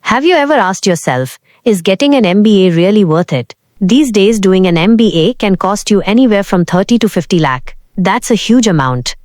Have you ever asked yourself, is getting an MBA really worth it? These days, doing an MBA can cost you anywhere from 30 to 50 lakh. That's a huge amount.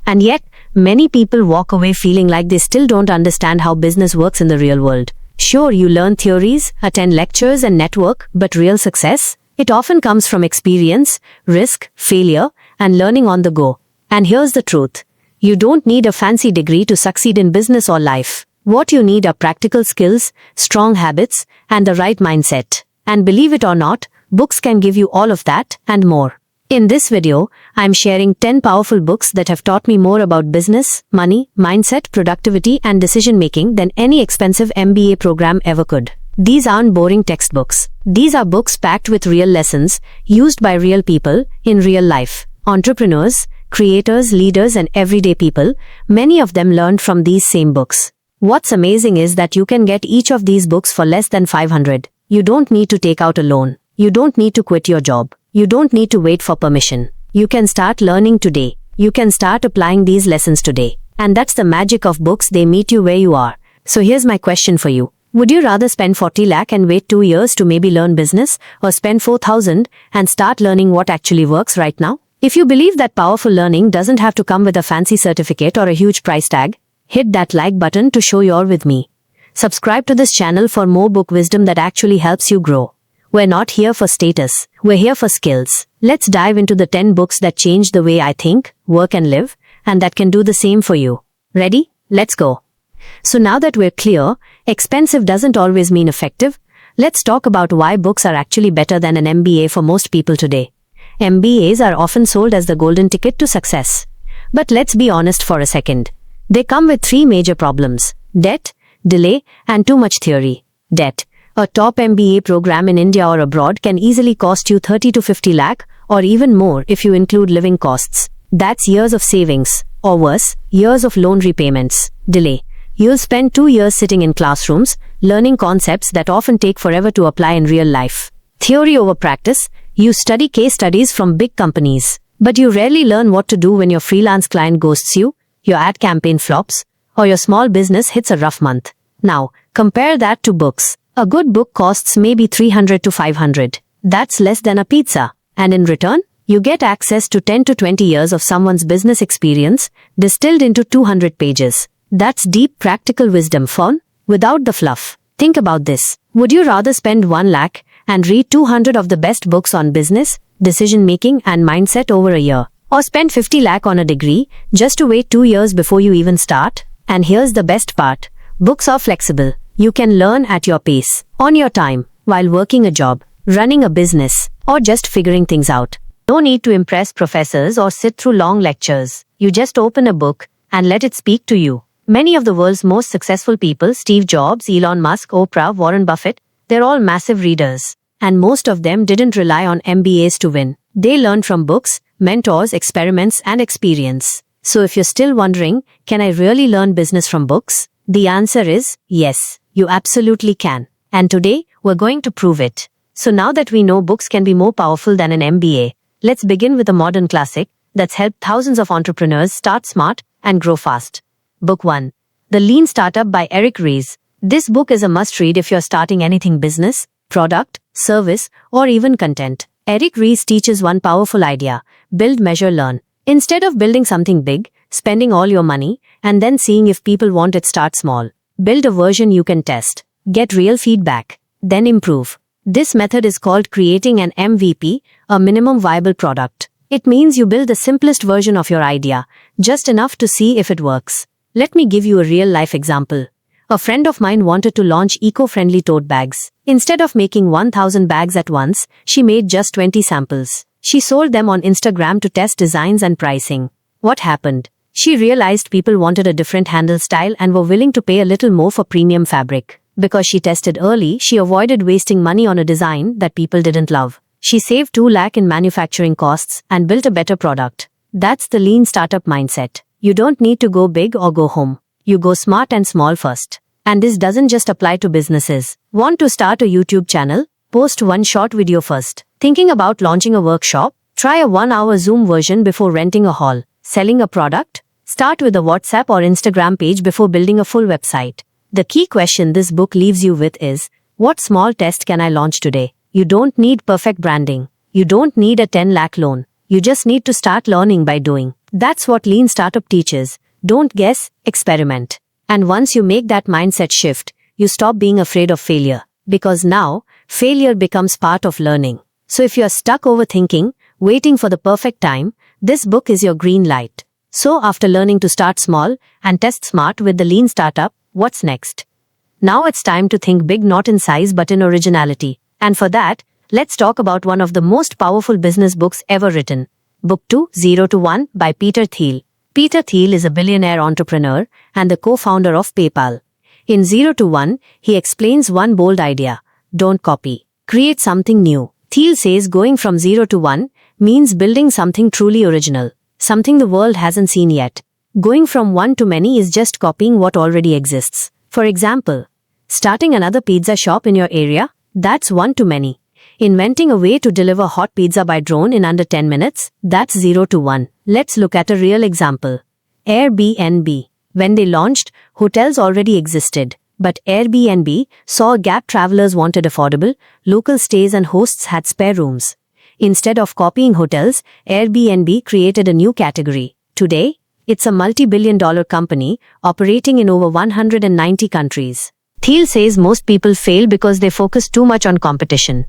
And yet, many people walk away feeling like they still don't understand how business works in the real world. Sure, you learn theories, attend lectures and network, but real success? It often comes from experience, risk, failure, and learning on the go. And here's the truth. You don't need a fancy degree to succeed in business or life. What you need are practical skills, strong habits, and the right mindset. And believe it or not, books can give you all of that and more. In this video, I'm sharing 10 powerful books that have taught me more about business, money, mindset, productivity, and decision-making than any expensive MBA program ever could. These aren't boring textbooks. These are books packed with real lessons, used by real people, in real life. Entrepreneurs, creators, leaders, and everyday people, many of them learned from these same books. What's amazing is that you can get each of these books for less than 500. You don't need to take out a loan. You don't need to quit your job. You don't need to wait for permission. You can start learning today. You can start applying these lessons today. And that's the magic of books, they meet you where you are. So here's my question for you. Would you rather spend 40 lakh and wait 2 years to maybe learn business, or spend 4,000 and start learning what actually works right now? If you believe that powerful learning doesn't have to come with a fancy certificate or a huge price tag, hit that like button to show you're with me. Subscribe to this channel for more book wisdom that actually helps you grow. We're not here for status. We're here for skills. Let's dive into the 10 books that change the way I think, work and live, and that can do the same for you. Ready? Let's go. So now that we're clear, expensive doesn't always mean effective, let's talk about why books are actually better than an MBA for most people today. MBAs are often sold as the golden ticket to success. But let's be honest for a second. They come with 3 major problems: debt, delay, and too much theory. Debt. A top MBA program in India or abroad can easily cost you 30 to 50 lakh, or even more if you include living costs. That's years of savings, or worse, years of loan repayments. Delay. You'll spend 2 years sitting in classrooms, learning concepts that often take forever to apply in real life. Theory over practice. You study case studies from big companies, but you rarely learn what to do when your freelance client ghosts you, your ad campaign flops, or your small business hits a rough month. Now, compare that to books. A good book costs maybe 300 to 500. That's less than a pizza. And in return, you get access to 10 to 20 years of someone's business experience, distilled into 200 pages. That's deep practical wisdom, fun, without the fluff. Think about this. Would you rather spend 1 lakh and read 200 of the best books on business, decision-making, and mindset over a year? Or spend 50 lakh on a degree, just to wait 2 years before you even start? And here's the best part. Books are flexible. You can learn at your pace, on your time, while working a job, running a business, or just figuring things out. No need to impress professors or sit through long lectures. You just open a book and let it speak to you. Many of the world's most successful people, Steve Jobs, Elon Musk, Oprah, Warren Buffett, they're all massive readers. And most of them didn't rely on MBAs to win. They learned from books, mentors, experiments, and experience. So if you're still wondering, can I really learn business from books? The answer is yes, you absolutely can. And today, we're going to prove it. So now that we know books can be more powerful than an MBA, let's begin with a modern classic that's helped thousands of entrepreneurs start smart and grow fast. Book 1. The Lean Startup by Eric Ries. This book is a must-read if you're starting anything business, product, service, or even content. Eric Ries teaches one powerful idea: build, measure, learn. Instead of building something big, spending all your money, and then seeing if people want it, start small. Build a version you can test. Get real feedback. Then improve. This method is called creating an MVP, a minimum viable product. It means you build the simplest version of your idea, just enough to see if it works. Let me give you a real-life example. A friend of mine wanted to launch eco-friendly tote bags. Instead of making 1,000 bags at once, she made just 20 samples. She sold them on Instagram to test designs and pricing. What happened? She realized people wanted a different handle style and were willing to pay a little more for premium fabric. Because she tested early, she avoided wasting money on a design that people didn't love. She saved 2 lakh in manufacturing costs and built a better product. That's the lean startup mindset. You don't need to go big or go home. You go smart and small first. And this doesn't just apply to businesses. Want to start a YouTube channel? Post one short video first. Thinking about launching a workshop? Try a 1-hour Zoom version before renting a hall. Selling a product? Start with a WhatsApp or Instagram page before building a full website. The key question this book leaves you with is, what small test can I launch today? You don't need perfect branding. You don't need a 10 lakh loan. You just need to start learning by doing. That's what Lean Startup teaches. Don't guess, experiment. And once you make that mindset shift, you stop being afraid of failure. Because now, failure becomes part of learning. So if you're stuck overthinking, waiting for the perfect time, this book is your green light. So after learning to start small and test smart with the Lean Startup, what's next? Now it's time to think big, not in size but in originality. And for that, let's talk about one of the most powerful business books ever written. Book 2, 0 to 1 by Peter Thiel. Peter Thiel is a billionaire entrepreneur and the co-founder of PayPal. In 0 to 1, he explains one bold idea. Don't copy. Create something new. Thiel says going from 0 to 1 means building something truly original, something the world hasn't seen yet. Going from one to many is just copying what already exists. For example, starting another pizza shop in your area, that's one to many. Inventing a way to deliver hot pizza by drone in under 10 minutes, that's 0 to 1. Let's look at a real example. Airbnb. When they launched, hotels already existed. But Airbnb saw a gap. Travelers wanted affordable, local stays and hosts had spare rooms. Instead of copying hotels, Airbnb created a new category. Today, it's a multi-billion-dollar company operating in over 190 countries. Thiel says most people fail because they focus too much on competition.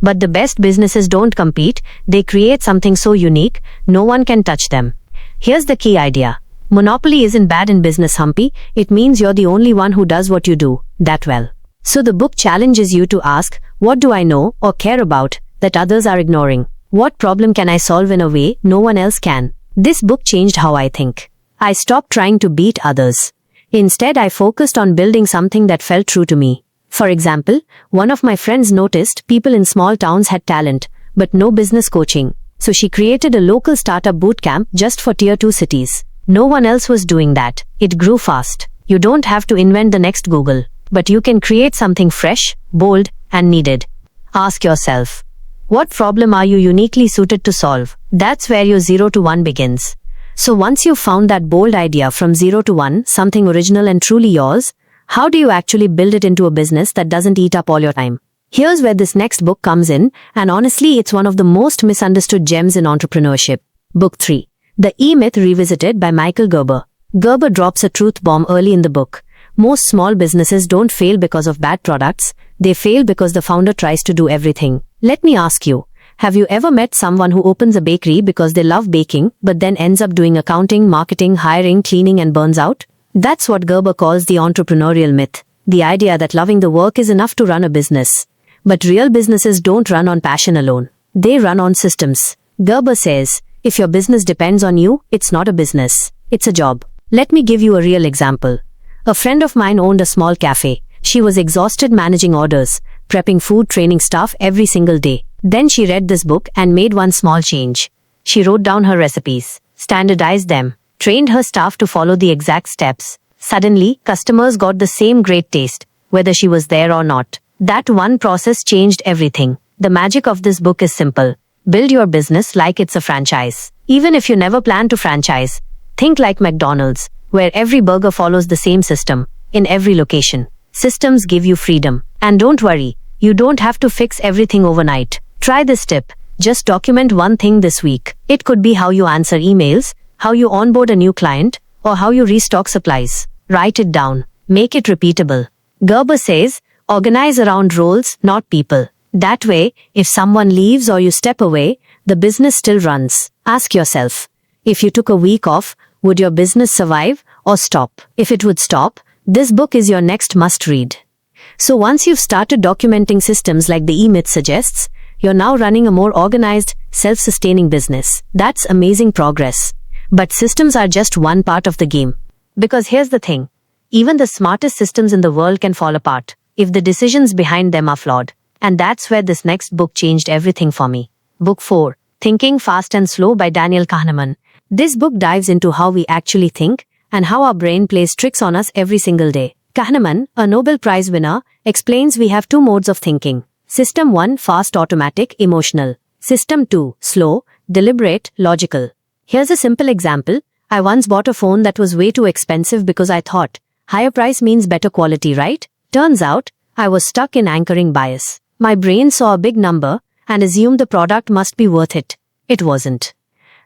But the best businesses don't compete, they create something so unique, no one can touch them. Here's the key idea. Monopoly isn't bad in business, Humpy. It means you're the only one who does what you do that well. So the book challenges you to ask, what do I know or care about that others are ignoring? What problem can I solve in a way no one else can? This book changed how I think. I stopped trying to beat others. Instead, I focused on building something that felt true to me. For example, one of my friends noticed people in small towns had talent, but no business coaching. So she created a local startup bootcamp just for tier 2 cities. No one else was doing that. It grew fast. You don't have to invent the next Google, but you can create something fresh, bold, and needed. Ask yourself, what problem are you uniquely suited to solve? That's where your 0 to 1 begins. So once you've found that bold idea from 0 to 1, something original and truly yours, how do you actually build it into a business that doesn't eat up all your time? Here's where this next book comes in, and honestly, it's one of the most misunderstood gems in entrepreneurship. Book 3. The E-Myth Revisited by Michael Gerber. Gerber drops a truth bomb early in the book. Most small businesses don't fail because of bad products. They fail because the founder tries to do everything. Let me ask you, have you ever met someone who opens a bakery because they love baking, but then ends up doing accounting, marketing, hiring, cleaning, and burns out? That's what Gerber calls the entrepreneurial myth. The idea that loving the work is enough to run a business. But real businesses don't run on passion alone. They run on systems. Gerber says, if your business depends on you, it's not a business. It's a job. Let me give you a real example. A friend of mine owned a small cafe. She was exhausted managing orders, prepping food, training staff every single day. Then she read this book and made one small change. She wrote down her recipes, standardized them, trained her staff to follow the exact steps. Suddenly, customers got the same great taste, whether she was there or not. That one process changed everything. The magic of this book is simple. Build your business like it's a franchise. Even if you never plan to franchise, think like McDonald's, where every burger follows the same system, in every location. Systems give you freedom. And don't worry, you don't have to fix everything overnight. Try this tip. Just document one thing this week. It could be how you answer emails, how you onboard a new client, or how you restock supplies. Write it down. Make it repeatable. Gerber says, organize around roles, not people. That way, if someone leaves or you step away, the business still runs. Ask yourself, if you took a week off, would your business survive or stop? If it would stop, this book is your next must-read. So once you've started documenting systems like the E-Myth suggests, you're now running a more organized, self-sustaining business. That's amazing progress. But systems are just one part of the game. Because here's the thing. Even the smartest systems in the world can fall apart if the decisions behind them are flawed. And that's where this next book changed everything for me. Book 4. Thinking Fast and Slow by Daniel Kahneman. This book dives into how we actually think and how our brain plays tricks on us every single day. Kahneman, a Nobel Prize winner, explains we have two modes of thinking. System 1, fast, automatic, emotional. System 2, slow, deliberate, logical. Here's a simple example. I once bought a phone that was way too expensive because I thought, Higher price means better quality, right? Turns out, I was stuck in anchoring bias. My brain saw a big number and assumed the product must be worth it. It wasn't.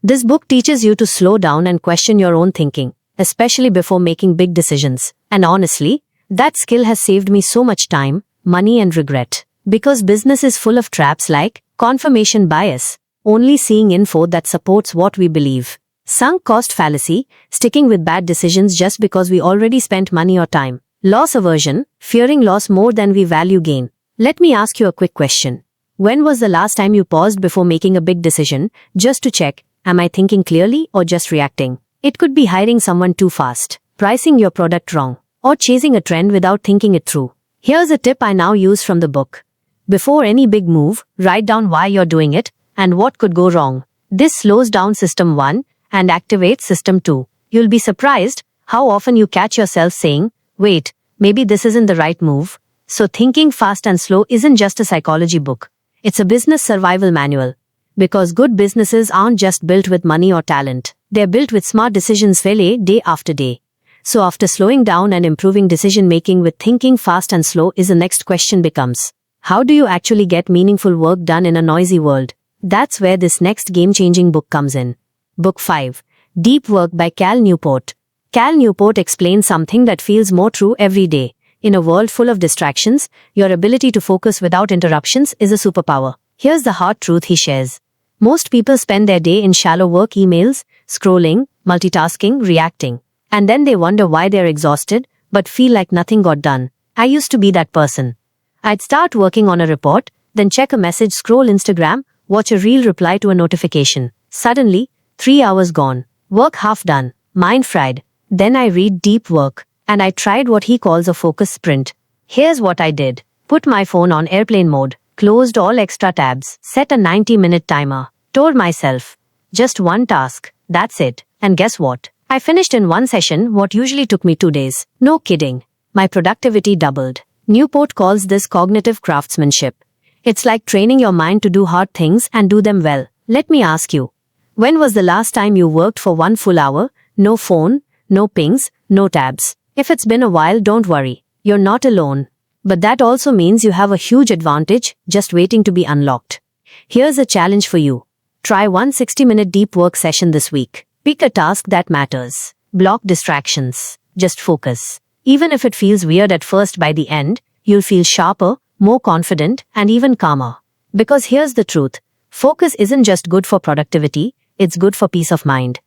This book teaches you to slow down and question your own thinking, especially before making big decisions. And honestly, that skill has saved me so much time, money and regret. Because business is full of traps like confirmation bias, only seeing info that supports what we believe. Sunk cost fallacy, sticking with bad decisions just because we already spent money or time. Loss aversion, fearing loss more than we value gain. Let me ask you a quick question. When was the last time you paused before making a big decision, just to check, am I thinking clearly or just reacting? It could be hiring someone too fast, pricing your product wrong, or chasing a trend without thinking it through. Here's a tip I now use from the book. Before any big move, write down why you're doing it and what could go wrong. This slows down System 1 and activates System 2. You'll be surprised how often you catch yourself saying, wait, maybe this isn't the right move. So thinking fast and slow isn't just a psychology book. It's a business survival manual. Because good businesses aren't just built with money or talent. They're built with smart decisions day after day. So after slowing down and improving decision making with thinking fast and slow is the next question becomes, how do you actually get meaningful work done in a noisy world? That's where this next game-changing book comes in. Book 5. Deep Work by Cal Newport. Cal Newport explains something that feels more true every day. In a world full of distractions, your ability to focus without interruptions is a superpower. Here's the hard truth he shares. Most people spend their day in shallow work emails, scrolling, multitasking, reacting. And then they wonder why they're exhausted, but feel like nothing got done. I used to be that person. I'd start working on a report, then check a message, scroll Instagram, watch a reel, reply to a notification. Suddenly, 3 hours gone. Work half done. Mind fried. Then I read Deep Work, and I tried what he calls a focus sprint. Here's what I did. Put my phone on airplane mode, closed all extra tabs, set a 90-minute timer, told myself, just one task, that's it. And guess what? I finished in one session what usually took me 2 days. No kidding. My productivity doubled. Newport calls this cognitive craftsmanship. It's like training your mind to do hard things and do them well. Let me ask you, when was the last time you worked for 1 full hour? No phone, no pings, no tabs. If it's been a while, don't worry. You're not alone. But that also means you have a huge advantage just waiting to be unlocked. Here's a challenge for you. Try one 60-minute deep work session this week. Pick a task that matters. Block distractions. Just focus. Even if it feels weird at first, by the end, you'll feel sharper, more confident, and even calmer. Because here's the truth. Focus isn't just good for productivity, it's good for peace of mind.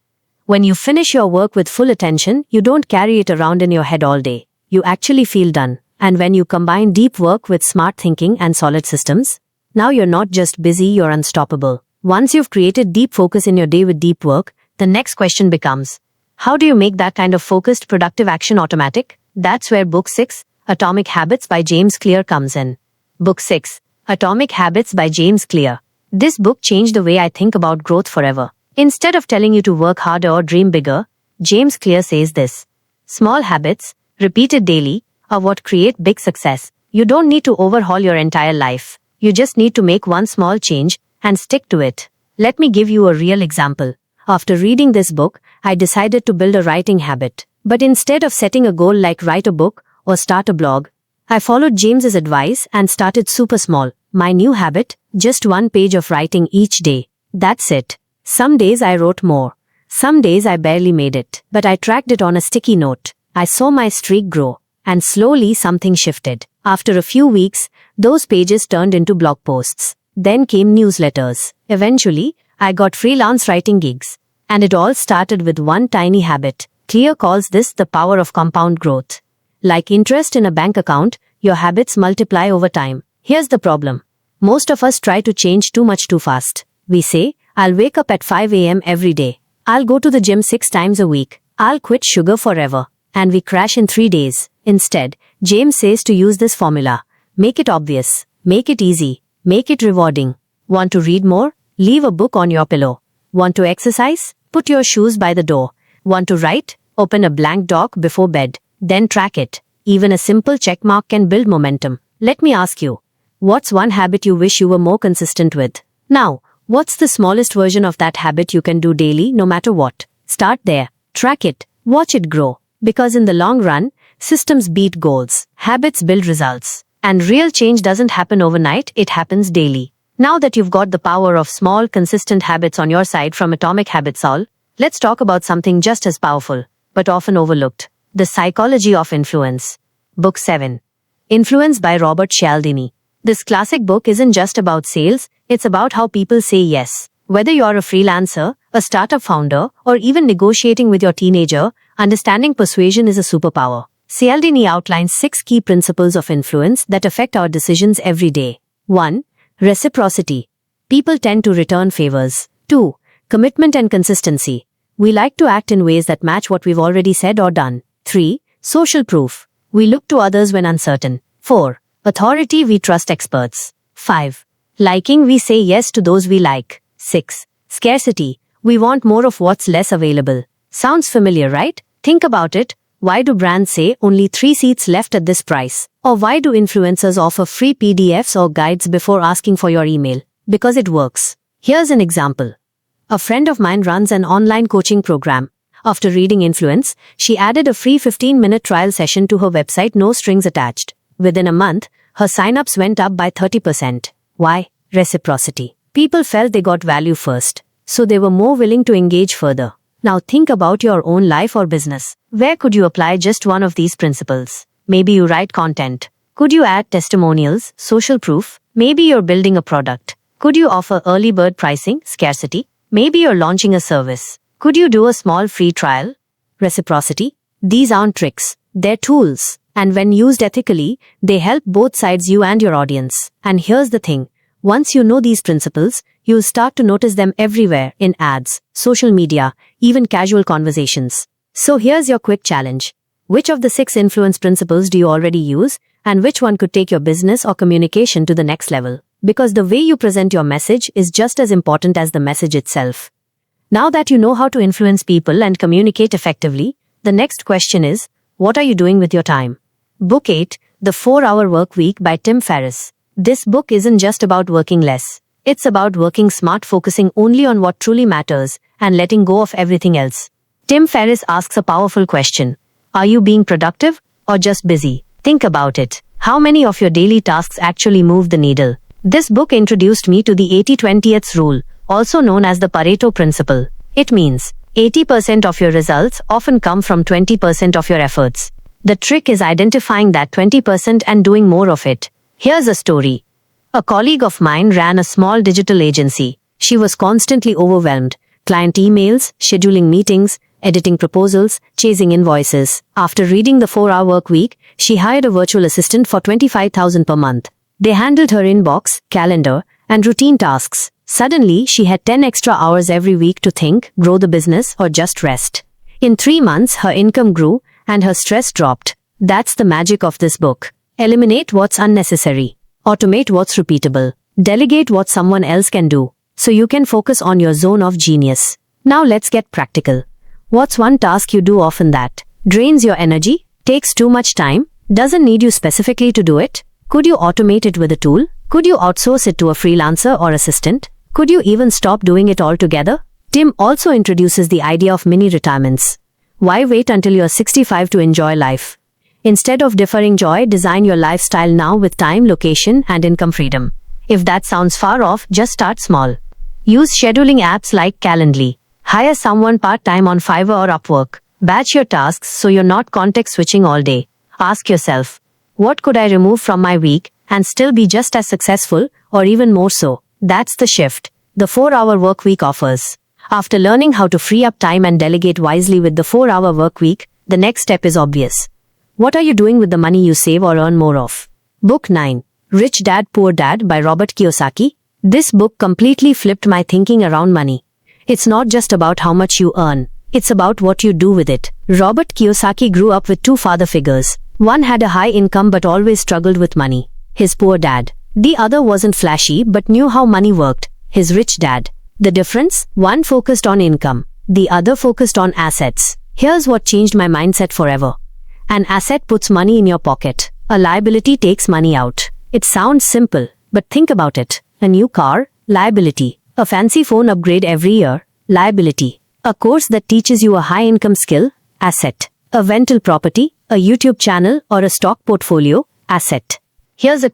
When you finish your work with full attention, you don't carry it around in your head all day. You actually feel done. And when you combine deep work with smart thinking and solid systems, now you're not just busy, you're unstoppable. Once you've created deep focus in your day with deep work, the next question becomes, how do you make that kind of focused, productive action automatic? That's where Book 6, Atomic Habits by James Clear comes in. Book 6, Atomic Habits by James Clear. This book changed the way I think about growth forever. Instead of telling you to work harder or dream bigger, James Clear says this. Small habits, repeated daily, are what create big success. You don't need to overhaul your entire life. You just need to make one small change and stick to it. Let me give you a real example. After reading this book, I decided to build a writing habit. But instead of setting a goal like write a book or start a blog, I followed James's advice and started super small. My new habit, just 1 page of writing each day. That's it. Some days I wrote more. Some days I barely made it. But I tracked it on a sticky note. I saw my streak grow. And slowly something shifted. After a few weeks, those pages turned into blog posts. Then came newsletters. Eventually, I got freelance writing gigs. And it all started with one tiny habit. Clear calls this the power of compound growth. Like interest in a bank account, your habits multiply over time. Here's the problem. Most of us try to change too much too fast. We say, I'll wake up at 5 a.m. every day. I'll go to the gym 6 times a week. I'll quit sugar forever. And we crash in 3 days. Instead, James says to use this formula. Make it obvious. Make it easy. Make it rewarding. Want to read more? Leave a book on your pillow. Want to exercise? Put your shoes by the door. Want to write? Open a blank doc before bed. Then track it. Even a simple checkmark can build momentum. Let me ask you, what's one habit you wish you were more consistent with? Now, what's the smallest version of that habit you can do daily no matter what? Start there. Track it. Watch it grow. Because in the long run, Systems beat goals. Habits build results. And real change doesn't happen overnight, it happens daily. Now that you've got the power of small, consistent habits on your side from Atomic Habits All, let's talk about something just as powerful, but often overlooked. The Psychology of Influence. Book 7. Influence by Robert Cialdini. This classic book isn't just about sales, it's about how people say yes. Whether you're a freelancer, a startup founder, or even negotiating with your teenager, understanding persuasion is a superpower. Cialdini outlines 6 key principles of influence that affect our decisions every day. 1. Reciprocity. People tend to return favors. 2. Commitment and consistency. We like to act in ways that match what we've already said or done. 3. Social proof. We look to others when uncertain. 4. Authority. We trust experts. 5. Liking. We say yes to those we like. 6. Scarcity. We want more of what's less available. Sounds familiar, right? Think about it. Why do brands say only 3 seats left at this price? Or why do influencers offer free PDFs or guides before asking for your email? Because it works. Here's an example. A friend of mine runs an online coaching program. After reading Influence, she added a free 15-minute trial session to her website, no strings attached. Within a month, her signups went up by 30%. Why? Reciprocity. People felt they got value first, so they were more willing to engage further. Now think about your own life or business. Where could you apply just one of these principles? Maybe you write content. Could you add testimonials, social proof? Maybe you're building a product. Could you offer early bird pricing, scarcity? Maybe you're launching a service. Could you do a small free trial? Reciprocity. These aren't tricks. They're tools. And when used ethically, they help both sides, you and your audience. And here's the thing. Once you know these principles, you'll start to notice them everywhere, in ads, social media, even casual conversations. So here's your quick challenge. Which of the 6 influence principles do you already use, and which one could take your business or communication to the next level? Because the way you present your message is just as important as the message itself. Now that you know how to influence people and communicate effectively, the next question is, what are you doing with your time? Book 8, The 4-Hour Workweek by Tim Ferriss. This book isn't just about working less. It's about working smart, focusing only on what truly matters, and letting go of everything else. Tim Ferriss asks a powerful question. Are you being productive or just busy? Think about it. How many of your daily tasks actually move the needle? This book introduced me to the 80-20th rule, also known as the Pareto principle. It means 80% of your results often come from 20% of your efforts. The trick is identifying that 20% and doing more of it. Here's a story. A colleague of mine ran a small digital agency. She was constantly overwhelmed. Client emails, scheduling meetings, editing proposals, chasing invoices. After reading the 4-Hour Workweek, she hired a virtual assistant for $25,000 per month. They handled her inbox, calendar, and routine tasks. Suddenly, she had 10 extra hours every week to think, grow the business, or just rest. In 3 months, her income grew, and her stress dropped. That's the magic of this book. Eliminate what's unnecessary. Automate what's repeatable. Delegate what someone else can do, so you can focus on your zone of genius. Now let's get practical. What's one task you do often that drains your energy, takes too much time, doesn't need you specifically to do it? Could you automate it with a tool? Could you outsource it to a freelancer or assistant? Could you even stop doing it altogether? Tim also introduces the idea of mini retirements. Why wait until you're 65 to enjoy life? Instead of deferring joy, design your lifestyle now with time, location, and income freedom. If that sounds far off, just start small. Use scheduling apps like Calendly. Hire someone part-time on Fiverr or Upwork. Batch your tasks so you're not context switching all day. Ask yourself, what could I remove from my week and still be just as successful, or even more so? That's the shift the 4-Hour Workweek offers. After learning how to free up time and delegate wisely with the 4-Hour Workweek, the next step is obvious. What are you doing with the money you save or earn more of? Book 9, Rich Dad Poor Dad by Robert Kiyosaki. This book completely flipped my thinking around money. It's not just about how much you earn. It's about what you do with it. Robert Kiyosaki grew up with 2 father figures. One had a high income but always struggled with money. His poor dad. The other wasn't flashy but knew how money worked. His rich dad. The difference? One focused on income. The other focused on assets. Here's what changed my mindset forever. An asset puts money in your pocket. A liability takes money out. It sounds simple, but think about it. A new car? Liability. A fancy phone upgrade every year? Liability. A course that teaches you a high-income skill? Asset. A rental property? a YouTube channel, or a stock portfolio asset? Here's a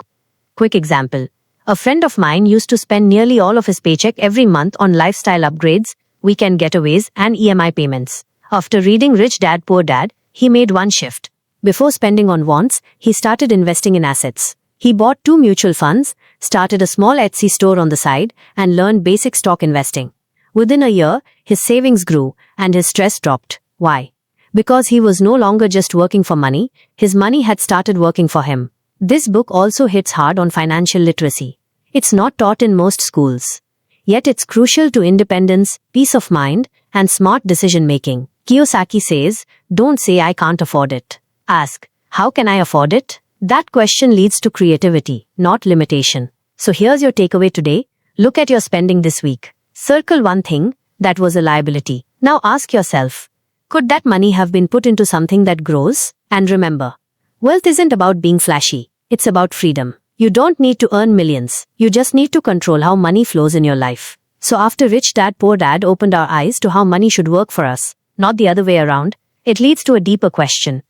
quick example. A friend of mine used to spend nearly all of his paycheck every month on lifestyle upgrades, weekend getaways, and EMI payments. After reading Rich Dad Poor Dad, he made one shift. Before spending on wants, he started investing in assets. He bought 2 mutual funds, started a small Etsy store on the side, and learned basic stock investing. Within a year, his savings grew, and his stress dropped. Why? Because he was no longer just working for money, his money had started working for him. This book also hits hard on financial literacy. It's not taught in most schools. Yet it's crucial to independence, peace of mind, and smart decision-making. Kiyosaki says, "Don't say I can't afford it. Ask, how can I afford it?" That question leads to creativity, not limitation. So here's your takeaway today. Look at your spending this week. Circle one thing that was a liability. Now ask yourself, could that money have been put into something that grows? And remember, wealth isn't about being flashy. It's about freedom. You don't need to earn millions. You just need to control how money flows in your life. So after Rich Dad Poor Dad opened our eyes to how money should work for us, not the other way around, it leads to a deeper question.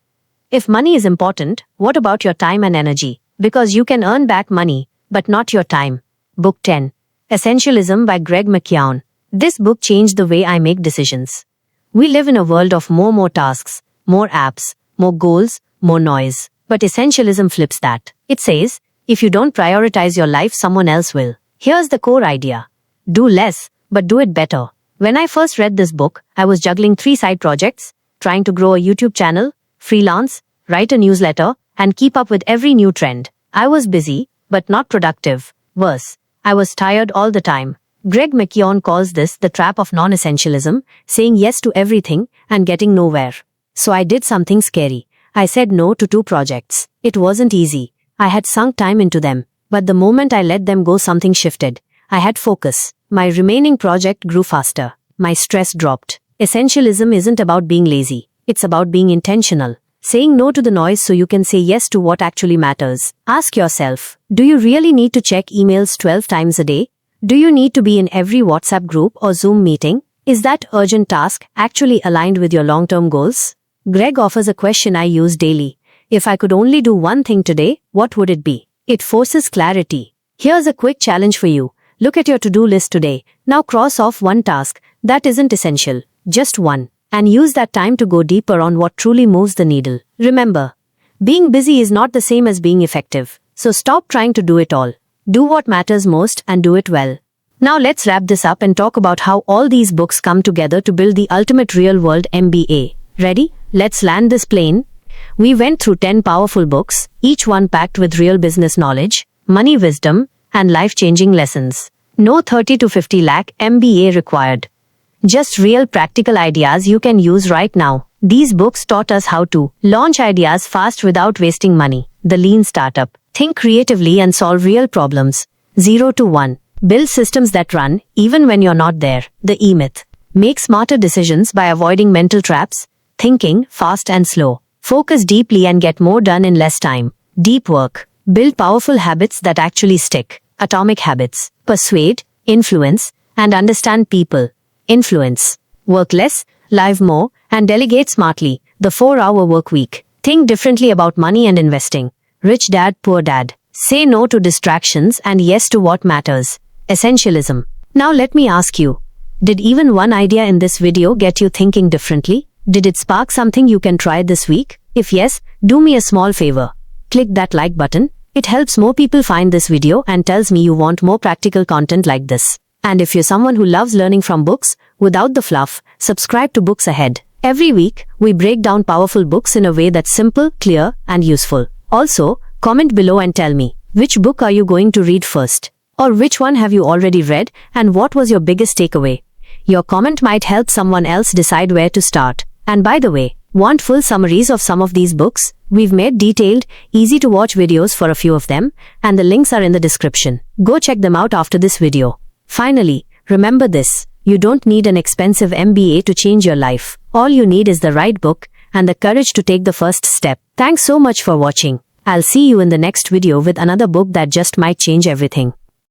If money is important, what about your time and energy? Because you can earn back money, but not your time. Book 10. Essentialism by Greg McKeown. This book changed the way I make decisions. We live in a world of more tasks, more apps, more goals, more noise. But essentialism flips that. It says, if you don't prioritize your life, someone else will. Here's the core idea. Do less, but do it better. When I first read this book, I was juggling 3 side projects, trying to grow a YouTube channel, freelance, write a newsletter, and keep up with every new trend. I was busy, but not productive. Worse, I was tired all the time. Greg McKeown calls this the trap of non-essentialism, saying yes to everything and getting nowhere. So I did something scary. I said no to 2 projects. It wasn't easy. I had sunk time into them. But the moment I let them go, something shifted. I had focus. My remaining project grew faster. My stress dropped. Essentialism isn't about being lazy. It's about being intentional. Saying no to the noise so you can say yes to what actually matters. Ask yourself, do you really need to check emails 12 times a day? Do you need to be in every WhatsApp group or Zoom meeting? Is that urgent task actually aligned with your long-term goals? Greg offers a question I use daily. If I could only do one thing today, what would it be? It forces clarity. Here's a quick challenge for you. Look at your to-do list today. Now cross off one task that isn't essential. Just one. And use that time to go deeper on what truly moves the needle. Remember, being busy is not the same as being effective. So stop trying to do it all. Do what matters most and do it well. Now let's wrap this up and talk about how all these books come together to build the ultimate real-world MBA. Ready? Let's land this plane. We went through 10 powerful books, each one packed with real business knowledge, money wisdom, and life-changing lessons. No 30 to 50 lakh MBA required. Just real practical ideas you can use right now. These books taught us how to launch ideas fast without wasting money. The lean startup. Think creatively and solve real problems. 0 to 1. Build systems that run even when you're not there. The E-Myth. Make smarter decisions by avoiding mental traps. Thinking fast and slow. Focus deeply and get more done in less time. Deep work. Build powerful habits that actually stick. Atomic habits. Persuade, influence, and understand people. Influence. Work less, live more, and delegate smartly. The 4-hour Workweek. Think differently about money and investing. Rich Dad Poor Dad. Say no to distractions and yes to what matters. Essentialism. Now let me ask you, did even one idea in this video get you thinking differently? Did it spark something you can try this week? If yes, do me a small favor. Click that like button. It helps more people find this video and tells me you want more practical content like this. And if you're someone who loves learning from books, without the fluff, subscribe to Books Ahead. Every week, we break down powerful books in a way that's simple, clear, and useful. Also, comment below and tell me, which book are you going to read first? Or which one have you already read, and what was your biggest takeaway? Your comment might help someone else decide where to start. And by the way, want full summaries of some of these books? We've made detailed, easy-to-watch videos for a few of them, and the links are in the description. Go check them out after this video. Finally, remember this. You don't need an expensive MBA to change your life. All you need is the right book and the courage to take the first step. Thanks so much for watching. I'll see you in the next video with another book that just might change everything.